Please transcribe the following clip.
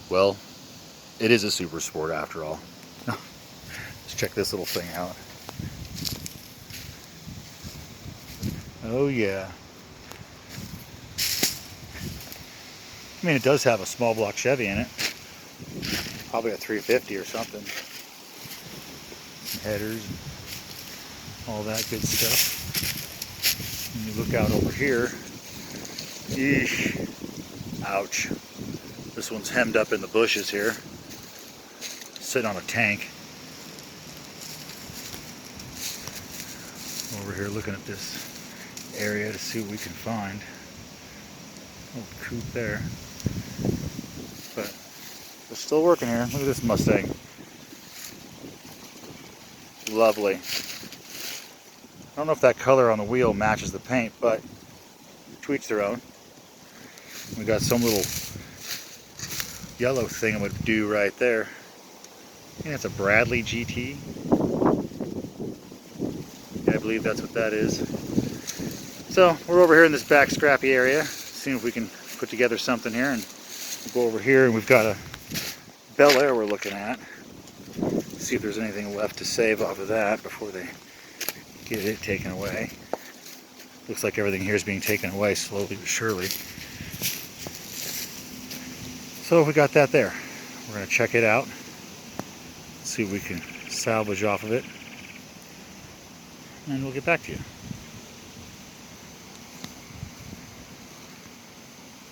Well, it is a super sport after all. Let's check this little thing out. Oh yeah. I mean, it does have a small block Chevy in it. Probably a 350 or something. Some headers, all that good stuff. And you look out over here. Eesh. Ouch. This one's hemmed up in the bushes here. Sitting on a tank. Over here looking at this area to see what we can find. Old coop there. But we're still working here. Look at this Mustang. Lovely. I don't know if that color on the wheel matches the paint, but to each their own. We got some little yellow thing I'm going to do right there. I think that's a Bradley GT. Yeah, I believe that's what that is. So we're over here in this back scrappy area, seeing if we can put together something here, and we'll go over here and we've got a Belair we're looking at. See if there's anything left to save off of that before they get it taken away. Looks like everything here is being taken away slowly but surely. So we got that there. We're going to check it out, see what we can salvage off of it, and we'll get back to you.